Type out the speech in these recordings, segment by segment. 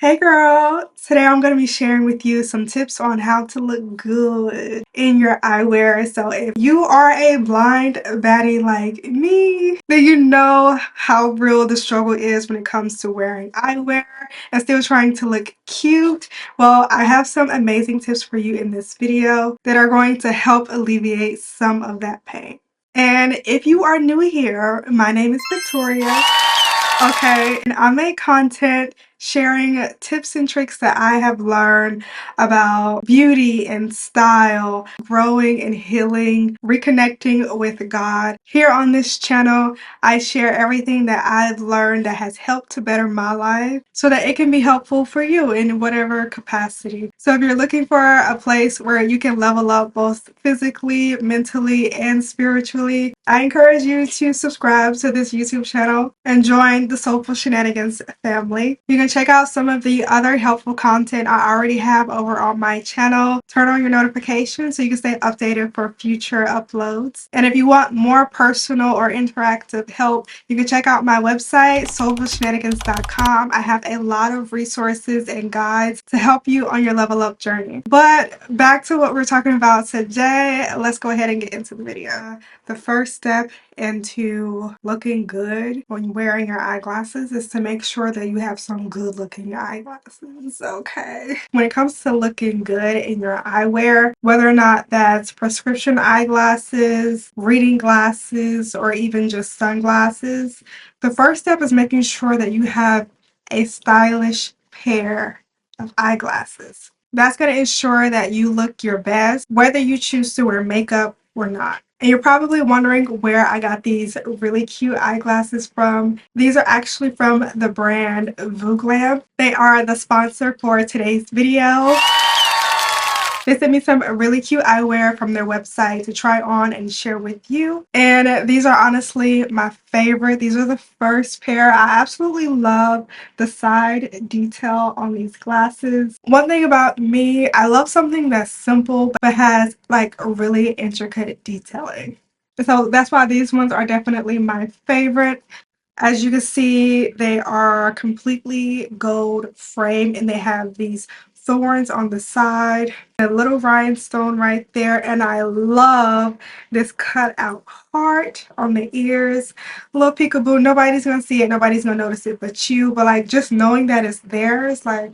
Hey girl, today I'm going to be sharing with you some tips on how to look good in your eyewear. So if you are a blind baddie like me, then you know how real the struggle is when it comes to wearing eyewear and still trying to look cute. Well, I have some amazing tips for you in this video that are going to help alleviate some of that pain. And if you are new here, my name is Victoria. Okay, and I make content sharing tips and tricks that I have learned about beauty and style, growing and healing, reconnecting with God. Here on this channel, I share everything that I've learned that has helped to better my life so that it can be helpful for you in whatever capacity. So if you're looking for a place where you can level up both physically, mentally, and spiritually, I encourage you to subscribe to this YouTube channel and join the Soulful Shenanigans family. You can check out some of the other helpful content I already have over on my channel. Turn on your notifications so you can stay updated for future uploads. And if you want more personal or interactive help, you can check out my website, soulfulshenanigans.com. I have a lot of resources and guides to help you on your level up journey. But back to what we're talking about today, let's go ahead and get into the video. The first step into looking good when wearing your eyeglasses is to make sure that you have some good looking eyeglasses, okay? When it comes to looking good in your eyewear, whether or not that's prescription eyeglasses, reading glasses, or even just sunglasses, the first step is making sure that you have a stylish pair of eyeglasses. That's going to ensure that you look your best, whether you choose to wear makeup or not. And you're probably wondering where I got these really cute eyeglasses from. These are actually from the brand Vooglam. They are the sponsor for today's video. They sent me some really cute eyewear from their website to try on and share with you. And these are honestly my favorite. These are the first pair. I absolutely love the side detail on these glasses. One thing about me, I love something that's simple but has like really intricate detailing. So that's why these ones are definitely my favorite. As you can see, they are completely gold framed and they have these thorns on the side, a little rhinestone right there, and I love this cut out heart on the ears. A little peekaboo. Nobody's gonna see it, nobody's gonna notice it but you, but like just knowing that it's there is like,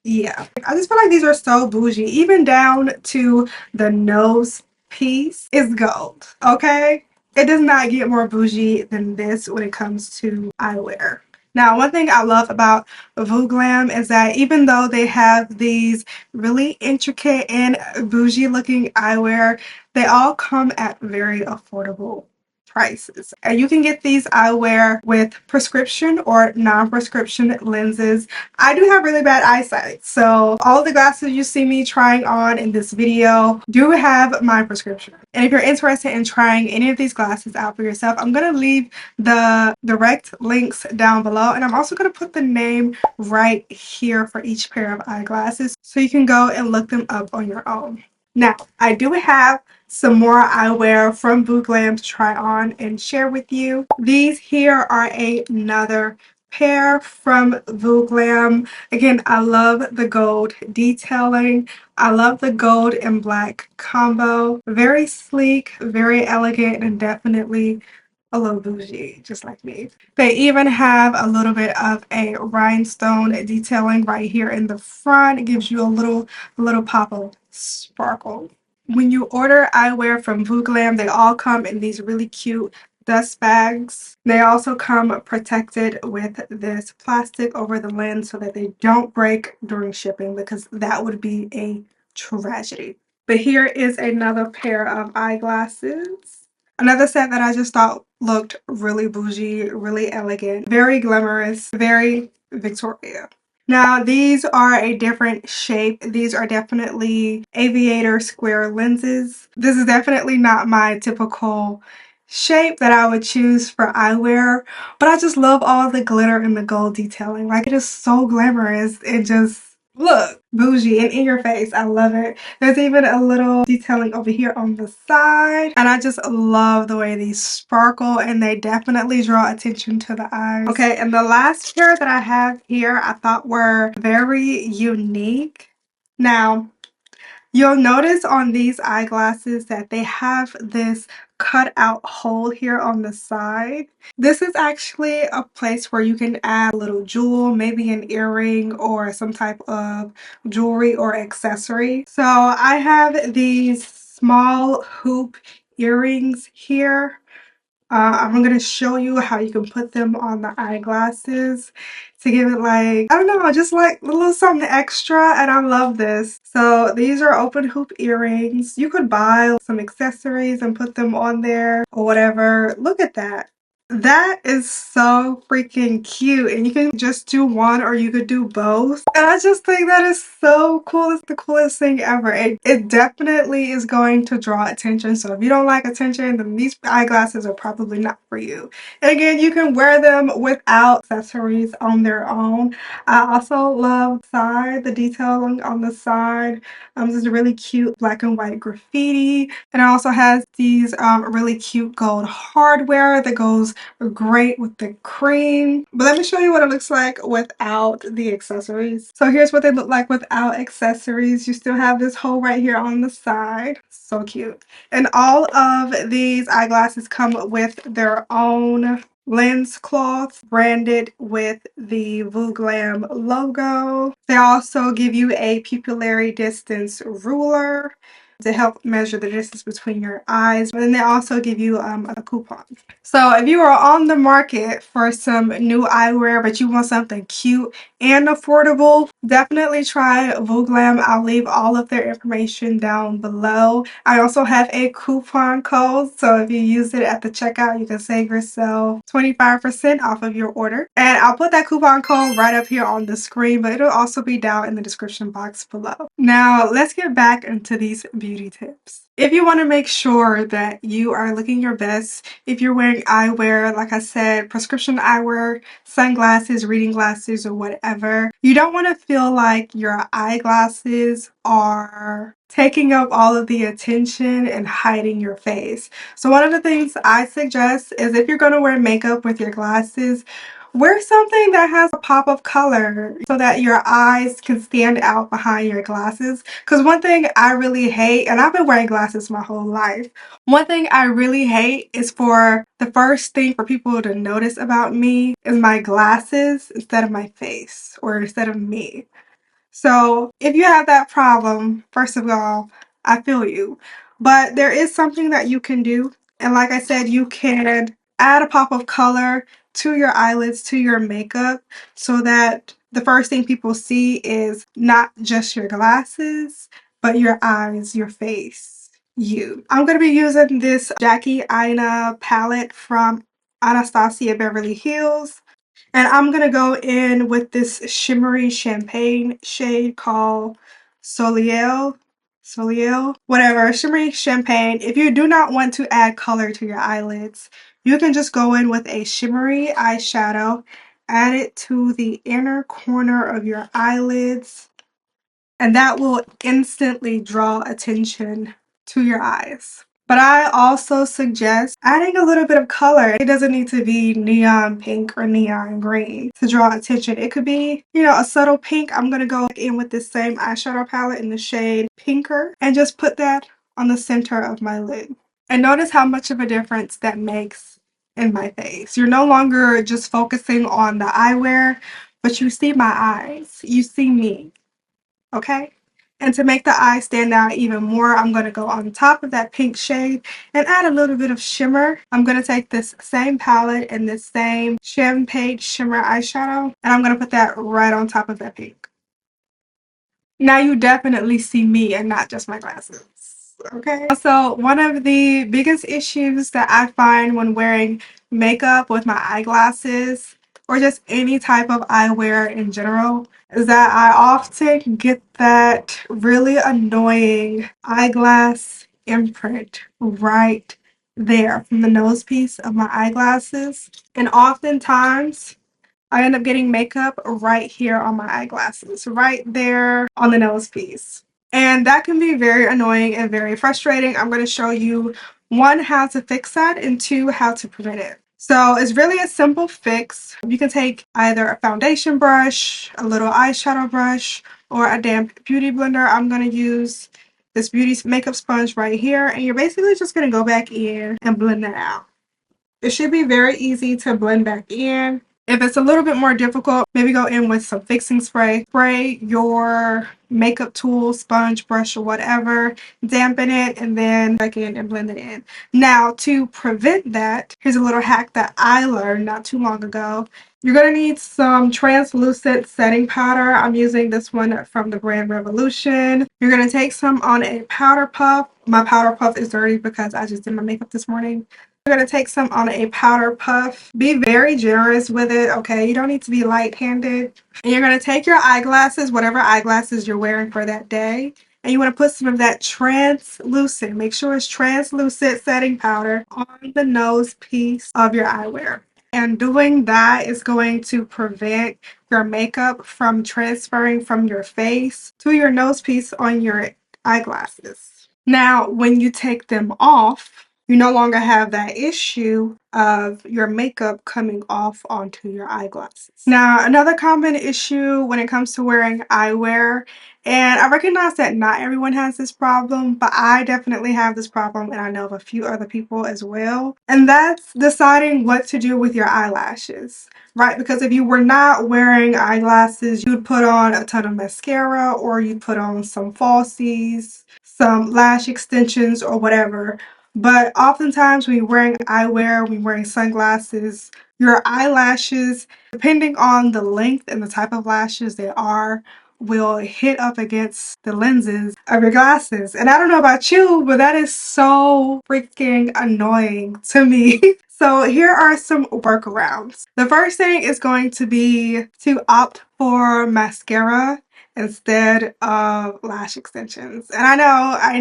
yeah. I just feel like these are so bougie, even down to the nose piece is gold, okay? It does not get more bougie than this when it comes to eyewear. Now, one thing I love about Vooglam is that even though they have these really intricate and bougie looking eyewear, they all come at very affordable prices. And you can get these eyewear with prescription or non-prescription lenses. I do have really bad eyesight, so all the glasses you see me trying on in this video do have my prescription. And if you're interested in trying any of these glasses out for yourself, I'm going to leave the direct links down below, and I'm also going to put the name right here for each pair of eyeglasses so you can go and look them up on your own. Now, I do have some more eyewear from Vooglam to try on and share with you. These here are another pair from Vooglam. Again, I love the gold detailing. I love the gold and black combo. Very sleek, very elegant, and definitely a little bougie, just like me. They even have a little bit of a rhinestone detailing right here in the front. It gives you a little pop of sparkle. When you order eyewear from Vooglam, they all come in these really cute dust bags. They also come protected with this plastic over the lens so that they don't break during shipping, because that would be a tragedy. But here is another pair of eyeglasses. Another set that I just thought looked really bougie, really elegant, very glamorous, very Victoria. Now, these are a different shape. These are definitely aviator square lenses. This is definitely not my typical shape that I would choose for eyewear, but I just love all the glitter and the gold detailing. Like, it is so glamorous. It just, Look, bougie and in your face. I love it. There's even a little detailing over here on the side. And I just love the way these sparkle, and they definitely draw attention to the eyes. Okay, and the last pair that I have here I thought were very unique. Now, you'll notice on these eyeglasses that they have this cut out hole here on the side. This is actually a place where you can add a little jewel, maybe an earring or some type of jewelry or accessory. So I have these small hoop earrings here. I'm going to show you how you can put them on the eyeglasses to give it like, I don't know, just like a little something extra, and I love this. So these are open hoop earrings. You could buy some accessories and put them on there or whatever. Look at that. That is so freaking cute, and you can just do one or you could do both. And I just think that is so cool. It's the coolest thing ever. It definitely is going to draw attention. So if you don't like attention, then these eyeglasses are probably not for you. And again, you can wear them without accessories on their own. I also love the detail on the side. This is a really cute black and white graffiti. And it also has these really cute gold hardware that goes great with the cream. But let me show you what it looks like without the accessories. So here's what they look like without accessories. You still have this hole right here on the side. So cute. And all of these eyeglasses come with their own lens cloth branded with the Vooglam logo. They also give you a pupillary distance ruler to help measure the distance between your eyes. But then they also give you a coupon. So if you are on the market for some new eyewear but you want something cute and affordable, definitely try Vooglam. I'll leave all of their information down below. I also have a coupon code, so if you use it at the checkout, you can save yourself 25% off of your order. And I'll put that coupon code right up here on the screen, but it'll also be down in the description box below. Now, let's get back into these beauty tips. If you want to make sure that you are looking your best, if you're wearing eyewear, like I said, prescription eyewear, sunglasses, reading glasses, or whatever, you don't want to feel like your eyeglasses are taking up all of the attention and hiding your face. So one of the things I suggest is if you're going to wear makeup with your glasses, wear something that has a pop of color so that your eyes can stand out behind your glasses. Because one thing I really hate, and I've been wearing glasses my whole life, one thing I really hate is for the first thing for people to notice about me is my glasses instead of my face or instead of me. So if you have that problem, first of all, I feel you. But there is something that you can do. And like I said, you can add a pop of color to your eyelids, to your makeup, so that the first thing people see is not just your glasses, but your eyes, your face, you. I'm going to be using this Jackie Aina palette from Anastasia Beverly Hills. And I'm going to go in with this shimmery champagne shade called Soleil. Soleil? Whatever. Shimmery champagne. If you do not want to add color to your eyelids, you can just go in with a shimmery eyeshadow, add it to the inner corner of your eyelids, and that will instantly draw attention to your eyes. But I also suggest adding a little bit of color. It doesn't need to be neon pink or neon green to draw attention. It could be, you know, a subtle pink. I'm going to go in with this same eyeshadow palette in the shade Pinker and just put that on the center of my lid. And notice how much of a difference that makes in my face. You're no longer just focusing on the eyewear, but you see my eyes. You see me. Okay? And to make the eye stand out even more, I'm going to go on top of that pink shade and add a little bit of shimmer. I'm going to take this same palette and this same champagne shimmer eyeshadow, and I'm going to put that right on top of that pink. Now you definitely see me and not just my glasses. Okay? So one of the biggest issues that I find when wearing makeup with my eyeglasses or just any type of eyewear in general is that I often get that really annoying eyeglass imprint right there from the nose piece of my eyeglasses. And oftentimes I end up getting makeup right here on my eyeglasses, right there on the nose piece. And that can be very annoying and very frustrating. I'm going to show you, one, how to fix that, and two, how to prevent it. So it's really a simple fix. You can take either a foundation brush, a little eyeshadow brush, or a damp beauty blender. I'm going to use this beauty makeup sponge right here, and you're basically just going to go back in and blend that out. It should be very easy to blend back in. If it's a little bit more difficult, maybe go in with some fixing spray. Spray your makeup tool, sponge, brush, or whatever, dampen it, and then back in and blend it in. Now, to prevent that, here's a little hack that I learned not too long ago. You're going to need some translucent setting powder. I'm using this one from the brand Revolution. You're going to take some on a powder puff. My powder puff is dirty because I just did my makeup this morning. You're going to take some on a powder puff. Be very generous with it, okay? You don't need to be light-handed. And you're going to take your eyeglasses, whatever eyeglasses you're wearing for that day, and you want to put some of that translucent, make sure it's translucent setting powder on the nose piece of your eyewear. And doing that is going to prevent your makeup from transferring from your face to your nose piece on your eyeglasses. Now, when you take them off, you no longer have that issue of your makeup coming off onto your eyeglasses. Now, another common issue when it comes to wearing eyewear, and I recognize that not everyone has this problem, but I definitely have this problem, and I know of a few other people as well, and that's deciding what to do with your eyelashes. Right, because if you were not wearing eyeglasses, you'd put on a ton of mascara, or you'd put on some falsies, some lash extensions, or whatever. But oftentimes when you're wearing eyewear, when you're wearing sunglasses, your eyelashes, depending on the length and the type of lashes they are, will hit up against the lenses of your glasses. And I don't know about you, but that is so freaking annoying to me. So here are some workarounds. The first thing is going to be to opt for mascara instead of lash extensions. And I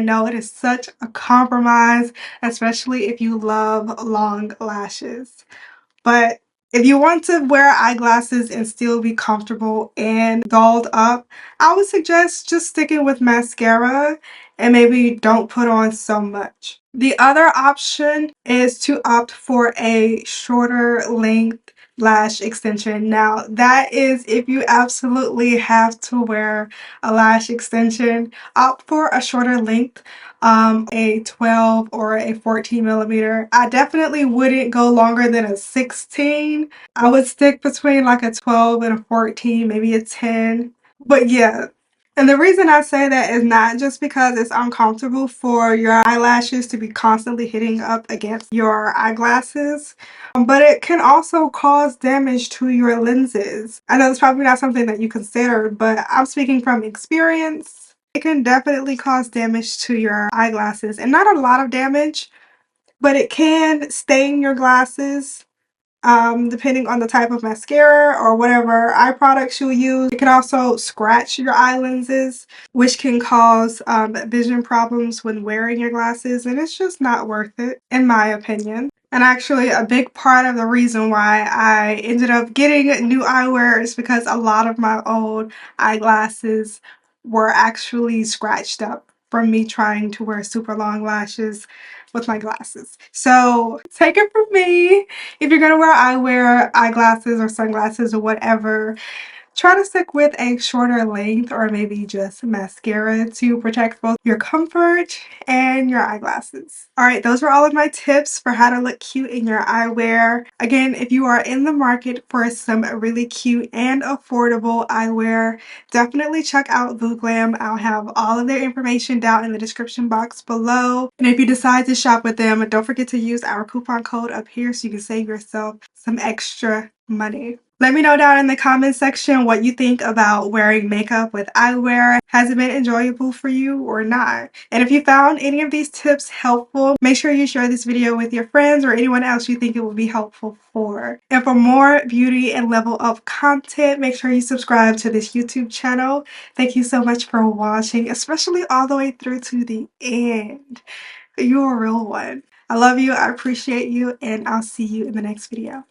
know it is such a compromise, especially if you love long lashes. But if you want to wear eyeglasses and still be comfortable and dolled up, I would suggest just sticking with mascara and maybe don't put on so much. The other option is to opt for a shorter length lash extension. Now, that is if you absolutely have to wear a lash extension, opt for a shorter length. A 12 or a 14 millimeter. I definitely wouldn't go longer than a 16. I would stick between like a 12 and a 14, maybe a 10. But yeah. And the reason I say that is not just because it's uncomfortable for your eyelashes to be constantly hitting up against your eyeglasses, but it can also cause damage to your lenses. I know it's probably not something that you considered, but I'm speaking from experience. It can definitely cause damage to your eyeglasses, and not a lot of damage, but it can stain your glasses. Depending on the type of mascara or whatever eye products you use. It can also scratch your eye lenses, which can cause vision problems when wearing your glasses, and it's just not worth it, in my opinion. And actually, a big part of the reason why I ended up getting new eyewear is because a lot of my old eyeglasses were actually scratched up from me trying to wear super long lashes with my glasses. So take it from me, if you're gonna wear eyewear, eyeglasses, or sunglasses, or whatever, try to stick with a shorter length or maybe just mascara to protect both your comfort and your eyeglasses. Alright, those were all of my tips for how to look cute in your eyewear. Again, if you are in the market for some really cute and affordable eyewear, definitely check out Vooglam. I'll have all of their information down in the description box below. And if you decide to shop with them, don't forget to use our coupon code up here so you can save yourself some extra money. Let me know down in the comment section what you think about wearing makeup with eyewear. Has it been enjoyable for you or not? And if you found any of these tips helpful, make sure you share this video with your friends or anyone else you think it will be helpful for. And for more beauty and level up content, make sure you subscribe to this YouTube channel. Thank you so much for watching, especially all the way through to the end. You're a real one. I love you, I appreciate you, and I'll see you in the next video.